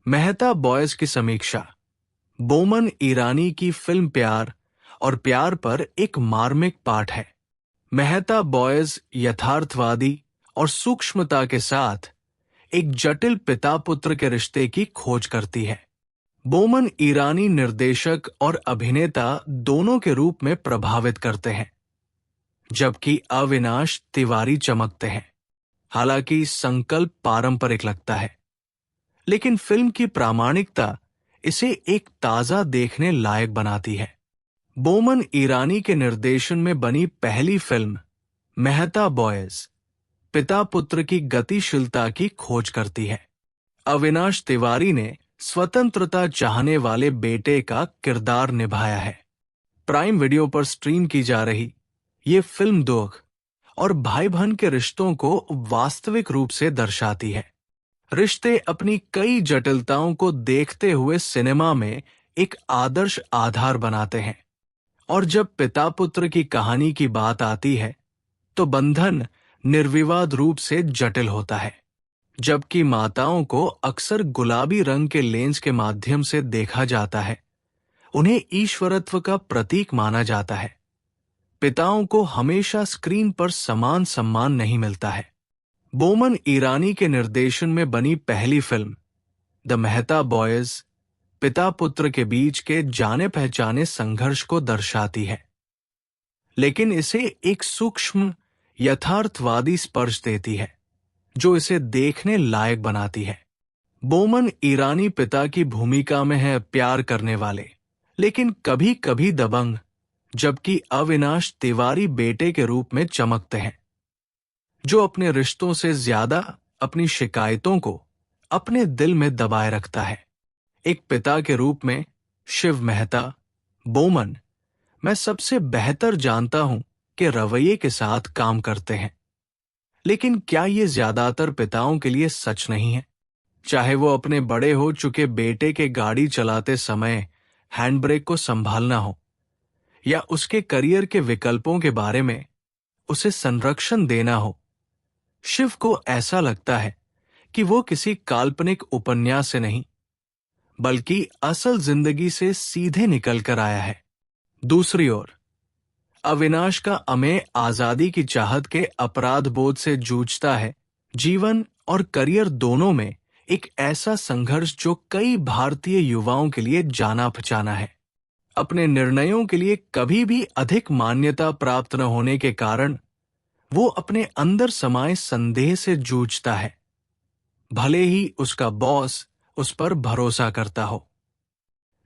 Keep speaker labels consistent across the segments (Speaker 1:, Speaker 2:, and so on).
Speaker 1: Mehta boys की समीक्षा। बोमन ईरानी की फिल्म प्यार और प्यार पर एक मार्मिक पाठ है। मेहता बॉयज यथार्थवादी और सूक्ष्मता के साथ एक जटिल पिता पुत्र के रिश्ते की खोज करती है। बोमन ईरानी निर्देशक और अभिनेता दोनों के रूप में प्रभावित करते हैं, जबकि अविनाश तिवारी चमकते हैं। हालांकि संकल्प पारंपरिक लगता है, लेकिन फिल्म की प्रामाणिकता इसे एक ताजा देखने लायक बनाती है। बोमन ईरानी के निर्देशन में बनी पहली फिल्म मेहता बॉयज पिता पुत्र की गतिशीलता की खोज करती है। अविनाश तिवारी ने स्वतंत्रता चाहने वाले बेटे का किरदार निभाया है। प्राइम वीडियो पर स्ट्रीम की जा रही ये फिल्म दुख और भाई बहन के रिश्तों को वास्तविक रूप से दर्शाती है। रिश्ते अपनी कई जटिलताओं को देखते हुए सिनेमा में एक आदर्श आधार बनाते हैं, और जब पिता पुत्र की कहानी की बात आती है तो बंधन निर्विवाद रूप से जटिल होता है। जबकि माताओं को अक्सर गुलाबी रंग के लेंस के माध्यम से देखा जाता है, उन्हें ईश्वरत्व का प्रतीक माना जाता है। पिताओं को हमेशा स्क्रीन पर समान सम्मान नहीं मिलता है। बोमन ईरानी के निर्देशन में बनी पहली फिल्म द मेहता बॉयज पिता पुत्र के बीच के जाने पहचाने संघर्ष को दर्शाती है, लेकिन इसे एक सूक्ष्म यथार्थवादी स्पर्श देती है जो इसे देखने लायक बनाती है। बोमन ईरानी पिता की भूमिका में है प्यार करने वाले लेकिन कभी कभी दबंग, जबकि अविनाश तिवारी बेटे के रूप में चमकते हैं जो अपने रिश्तों से ज्यादा अपनी शिकायतों को अपने दिल में दबाए रखता है। एक पिता के रूप में शिव मेहता बोमन मैं सबसे बेहतर जानता हूं कि रवैये के साथ काम करते हैं, लेकिन क्या ये ज्यादातर पिताओं के लिए सच नहीं है? चाहे वो अपने बड़े हो चुके बेटे के गाड़ी चलाते समय हैंडब्रेक को संभालना हो, या उसके करियर के विकल्पों के बारे में उसे संरक्षण देना हो, शिव को ऐसा लगता है कि वो किसी काल्पनिक उपन्यास से नहीं बल्कि असल जिंदगी से सीधे निकल कर आया है। दूसरी ओर अविनाश का अमेय आजादी की चाहत के अपराध बोध से जूझता है। जीवन और करियर दोनों में एक ऐसा संघर्ष जो कई भारतीय युवाओं के लिए जाना पहचाना है। अपने निर्णयों के लिए कभी भी अधिक मान्यता प्राप्त न होने के कारण वो अपने अंदर समाये संदेह से जूझता है, भले ही उसका बॉस उस पर भरोसा करता हो।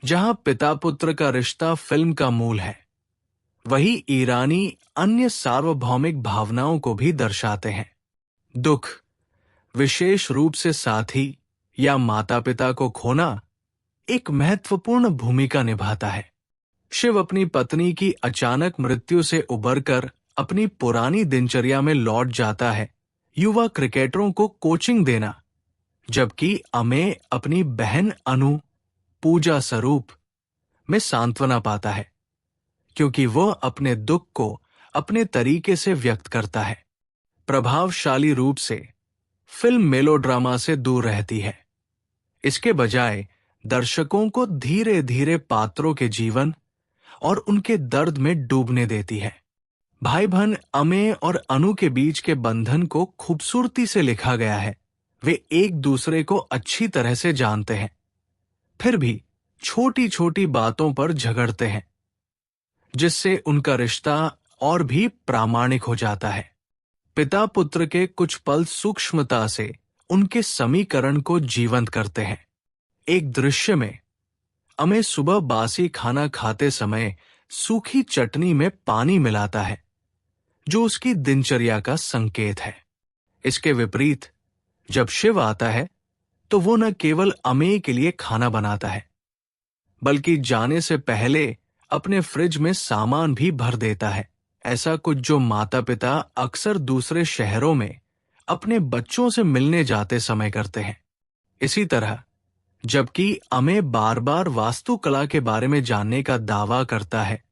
Speaker 1: जहां पिता पुत्र का रिश्ता फिल्म का मूल है, वही ईरानी अन्य सार्वभौमिक भावनाओं को भी दर्शाते हैं। दुख, विशेष रूप से साथी या माता पिता को खोना, एक महत्वपूर्ण भूमिका निभाता है। शिव अपनी पत्नी की अचानक मृत्यु से उबरकर अपनी पुरानी दिनचर्या में लौट जाता है, युवा क्रिकेटरों को कोचिंग देना, जबकि अमेय अपनी बहन अनु पूजा स्वरूप में सांत्वना पाता है, क्योंकि वह अपने दुख को अपने तरीके से व्यक्त करता है। प्रभावशाली रूप से फिल्म मेलोड्रामा से दूर रहती है। इसके बजाय दर्शकों को धीरे धीरे पात्रों के जीवन और उनके दर्द में डूबने देती है। भाई बहन अमेय और अनु के बीच के बंधन को खूबसूरती से लिखा गया है। वे एक दूसरे को अच्छी तरह से जानते हैं, फिर भी छोटी छोटी बातों पर झगड़ते हैं, जिससे उनका रिश्ता और भी प्रामाणिक हो जाता है। पिता पुत्र के कुछ पल सूक्ष्मता से उनके समीकरण को जीवंत करते हैं। एक दृश्य में अमेय सुबह बासी खाना खाते समय सूखी चटनी में पानी मिलाता है, जो उसकी दिनचर्या का संकेत है। इसके विपरीत जब शिव आता है तो वो न केवल अमेय के लिए खाना बनाता है, बल्कि जाने से पहले अपने फ्रिज में सामान भी भर देता है। ऐसा कुछ जो माता पिता अक्सर दूसरे शहरों में अपने बच्चों से मिलने जाते समय करते हैं। इसी तरह जबकि अमेय बार बार वास्तुकला के बारे में जानने का दावा करता है,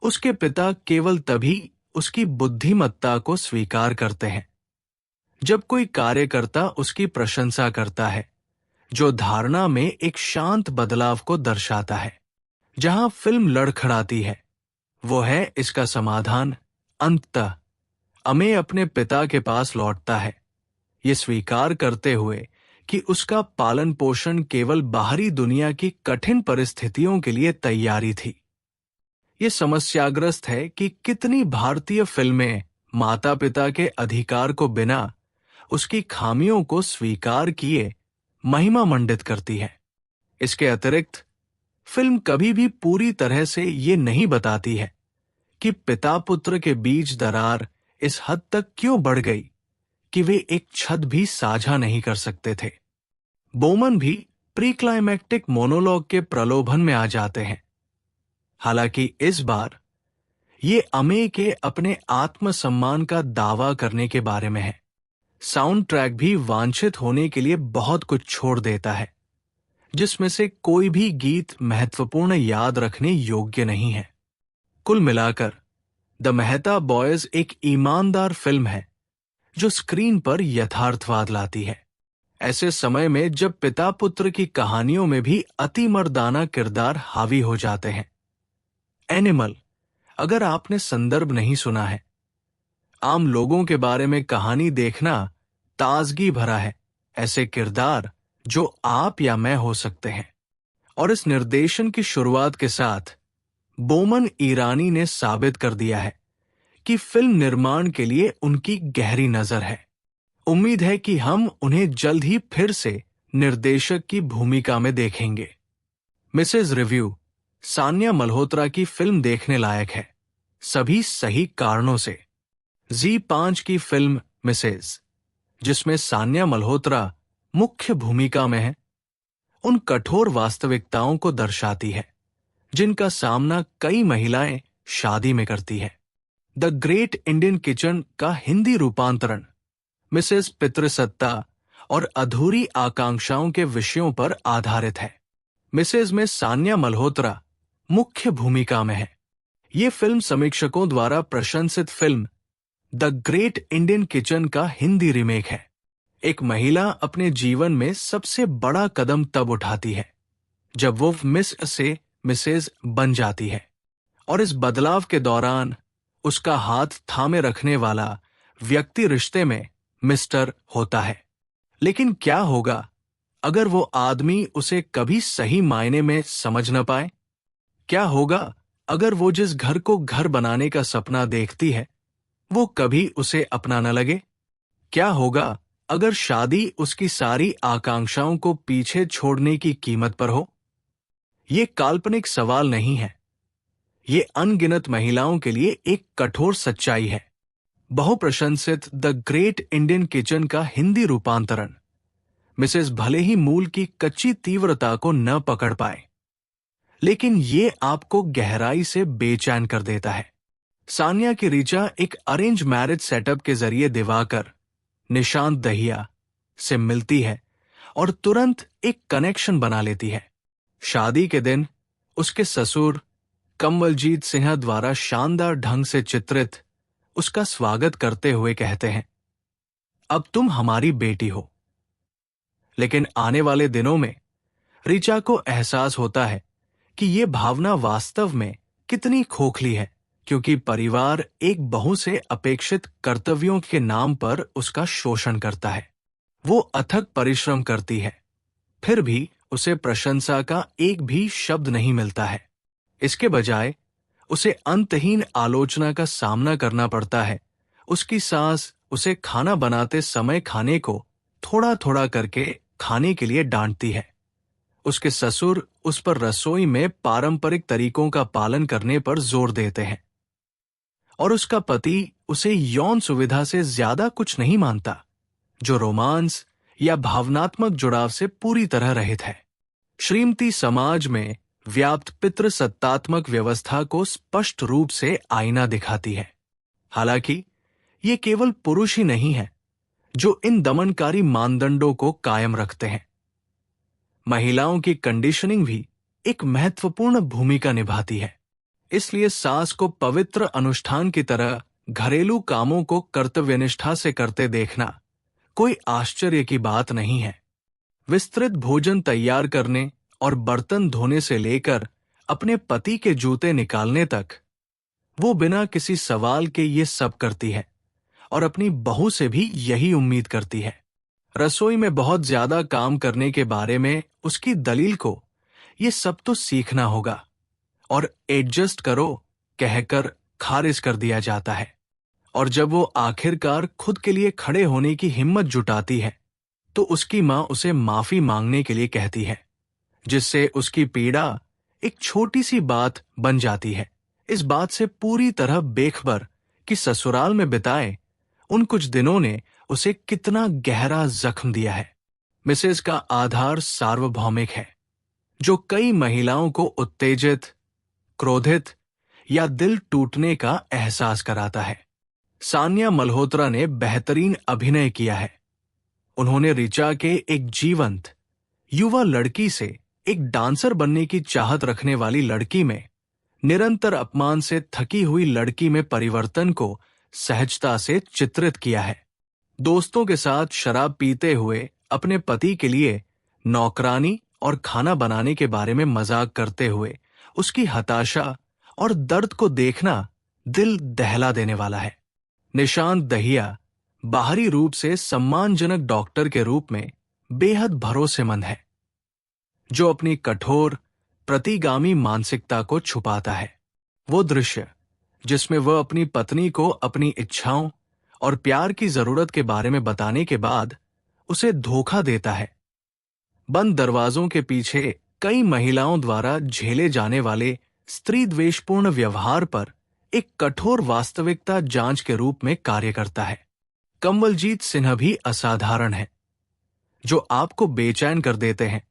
Speaker 1: उसके पिता केवल तभी उसकी बुद्धिमत्ता को स्वीकार करते हैं जब कोई कार्यकर्ता उसकी प्रशंसा करता है जो धारणा में एक शांत बदलाव को दर्शाता है। जहां फिल्म लड़खड़ाती है वो है इसका समाधान। अंततः अमे अपने पिता के पास लौटता है, ये स्वीकार करते हुए कि उसका पालन पोषण केवल बाहरी दुनिया की कठिन परिस्थितियों के लिए तैयारी थी। ये समस्याग्रस्त है कि कितनी भारतीय फिल्में माता पिता के अधिकार को बिना उसकी खामियों को स्वीकार किए महिमा मंडित करती है। इसके अतिरिक्त फिल्म कभी भी पूरी तरह से ये नहीं बताती है कि पिता पुत्र के बीच दरार इस हद तक क्यों बढ़ गई कि वे एक छत भी साझा नहीं कर सकते थे। बोमन भी प्री क्लाइमैक्टिक मोनोलॉग के प्रलोभन में आ जाते हैं। हालांकि इस बार ये अमे के अपने आत्मसम्मान का दावा करने के बारे में है। साउंड ट्रैक भी वांछित होने के लिए बहुत कुछ छोड़ देता है, जिसमें से कोई भी गीत महत्वपूर्ण याद रखने योग्य नहीं है। कुल मिलाकर द मेहता बॉयज एक ईमानदार फिल्म है जो स्क्रीन पर यथार्थवाद लाती है, ऐसे समय में जब पिता पुत्र की कहानियों में भी अति मर्दाना किरदार हावी हो जाते हैं। एनिमल, अगर आपने संदर्भ नहीं सुना है, आम लोगों के बारे में कहानी देखना ताजगी भरा है, ऐसे किरदार जो आप या मैं हो सकते हैं। और इस निर्देशन की शुरुआत के साथ बोमन ईरानी ने साबित कर दिया है कि फिल्म निर्माण के लिए उनकी गहरी नजर है। उम्मीद है कि हम उन्हें जल्द ही फिर से निर्देशक की भूमिका में देखेंगे। मिसेज रिव्यू, सान्या मल्होत्रा की फिल्म देखने लायक है, सभी सही कारणों से। Z5 की फिल्म मिसेज, जिसमें सान्या मल्होत्रा मुख्य भूमिका में है, उन कठोर वास्तविकताओं को दर्शाती है जिनका सामना कई महिलाएं शादी में करती है। द ग्रेट इंडियन किचन का हिंदी रूपांतरण मिसेज पितृसत्ता और अधूरी आकांक्षाओं के विषयों पर आधारित है। मिसेज में सान्या मल्होत्रा मुख्य भूमिका में है। ये फिल्म समीक्षकों द्वारा प्रशंसित film the great Indian kitchen का हिंदी रीमेक है। एक महिला अपने जीवन में सबसे बड़ा कदम तब उठाती है जब वो मिस से मिसेज बन जाती है, और इस बदलाव के दौरान उसका हाथ थामे रखने वाला व्यक्ति रिश्ते में मिस्टर होता है। लेकिन क्या होगा अगर वो आदमी उसे कभी सही मायने में समझ न पाए? क्या होगा अगर वो जिस घर को घर बनाने का सपना देखती है वो कभी उसे अपना न लगे? क्या होगा अगर शादी उसकी सारी आकांक्षाओं को पीछे छोड़ने की कीमत पर हो? ये काल्पनिक सवाल नहीं है, ये अनगिनत महिलाओं के लिए एक कठोर सच्चाई है। बहुप्रशंसित द ग्रेट इंडियन किचन का हिंदी रूपांतरण मिसेज भले ही मूल की कच्ची तीव्रता को न पकड़ पाए, लेकिन ये आपको गहराई से बेचैन कर देता है। सान्या की ऋचा एक अरेंज मैरिज सेटअप के जरिए दिवाकर निशांत दहिया से मिलती है और तुरंत एक कनेक्शन बना लेती है। शादी के दिन उसके ससुर कमलजीत सिन्हा द्वारा शानदार ढंग से चित्रित उसका स्वागत करते हुए कहते हैं, अब तुम हमारी बेटी हो। लेकिन आने वाले दिनों में ऋचा को एहसास होता है कि ये भावना वास्तव में कितनी खोखली है, क्योंकि परिवार एक बहू से अपेक्षित कर्तव्यों के नाम पर उसका शोषण करता है। वो अथक परिश्रम करती है, फिर भी उसे प्रशंसा का एक भी शब्द नहीं मिलता है। इसके बजाय उसे अंतहीन आलोचना का सामना करना पड़ता है। उसकी सास उसे खाना बनाते समय खाने को थोड़ा थोड़ा करके खाने के लिए डांटती है। उसके ससुर उस पर रसोई में पारंपरिक तरीकों का पालन करने पर जोर देते हैं, और उसका पति उसे यौन सुविधा से ज्यादा कुछ नहीं मानता, जो रोमांस या भावनात्मक जुड़ाव से पूरी तरह रहित है। श्रीमती समाज में व्याप्त पितृसत्तात्मक व्यवस्था को स्पष्ट रूप से आईना दिखाती है। हालांकि ये केवल पुरुष ही नहीं है जो इन दमनकारी मानदंडों को कायम रखते हैं। महिलाओं की कंडीशनिंग भी एक महत्वपूर्ण भूमिका निभाती है। इसलिए सास को पवित्र अनुष्ठान की तरह घरेलू कामों को कर्तव्यनिष्ठा से करते देखना कोई आश्चर्य की बात नहीं है। विस्तृत भोजन तैयार करने और बर्तन धोने से लेकर अपने पति के जूते निकालने तक वो बिना किसी सवाल के ये सब करती है और अपनी बहू से भी यही उम्मीद करती है। रसोई में बहुत ज्यादा काम करने के बारे में उसकी दलील को ये सब तो सीखना होगा और एडजस्ट करो कहकर खारिज कर दिया जाता है। और जब वो आखिरकार खुद के लिए खड़े होने की हिम्मत जुटाती है तो उसकी मां उसे माफी मांगने के लिए कहती है, जिससे उसकी पीड़ा एक छोटी सी बात बन जाती है। इस बात से पूरी तरह बेखबर कि ससुराल में बिताए उन कुछ दिनों ने उसे कितना गहरा जख्म दिया है। मिसेज का आधार सार्वभौमिक है, जो कई महिलाओं को उत्तेजित, क्रोधित या दिल टूटने का एहसास कराता है। सान्या मल्होत्रा ने बेहतरीन अभिनय किया है। उन्होंने ऋचा के एक जीवंत युवा लड़की से एक डांसर बनने की चाहत रखने वाली लड़की में, निरंतर अपमान से थकी हुई लड़की में परिवर्तन को सहजता से चित्रित किया है। दोस्तों के साथ शराब पीते हुए अपने पति के लिए नौकरानी और खाना बनाने के बारे में मजाक करते हुए उसकी हताशा और दर्द को देखना दिल दहला देने वाला है। निशांत दहिया बाहरी रूप से सम्मानजनक डॉक्टर के रूप में बेहद भरोसेमंद है, जो अपनी कठोर प्रतिगामी मानसिकता को छुपाता है। वो दृश्य जिसमें वह अपनी पत्नी को अपनी इच्छाओं और प्यार की जरूरत के बारे में बताने के बाद उसे धोखा देता है, बंद दरवाजों के पीछे कई महिलाओं द्वारा झेले जाने वाले स्त्री द्वेषपूर्ण व्यवहार पर एक कठोर वास्तविकता जांच के रूप में कार्य करता है। कंवलजीत सिन्हा भी असाधारण है, जो आपको बेचैन कर देते हैं,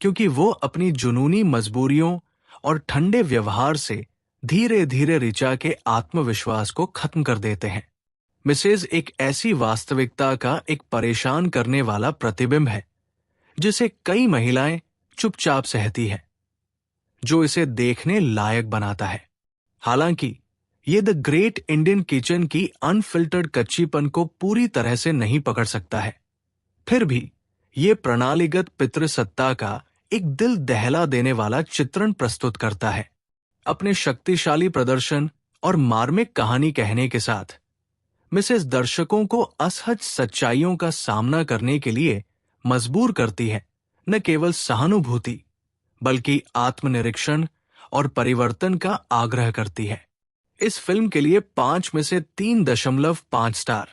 Speaker 1: क्योंकि वो अपनी जुनूनी मजबूरियों और ठंडे व्यवहार से धीरे धीरे ऋचा के आत्मविश्वास को खत्म कर देते हैं। मिसेज एक ऐसी वास्तविकता का एक परेशान करने वाला प्रतिबिंब है जिसे कई महिलाएं चुपचाप सहती है, जो इसे देखने लायक बनाता है। हालांकि ये द ग्रेट इंडियन किचन की अनफिल्टर्ड कच्चीपन को पूरी तरह से नहीं पकड़ सकता है, फिर भी ये प्रणालीगत पितृसत्ता का एक दिल दहला देने वाला चित्रण प्रस्तुत करता है। अपने शक्तिशाली प्रदर्शन और मार्मिक कहानी कहने के साथ मिसेस दर्शकों को असहज सच्चाइयों का सामना करने के लिए मजबूर करती है, न केवल सहानुभूति बल्कि आत्मनिरीक्षण और परिवर्तन का आग्रह करती है। इस फिल्म के लिए 5 में से 3.5 स्टार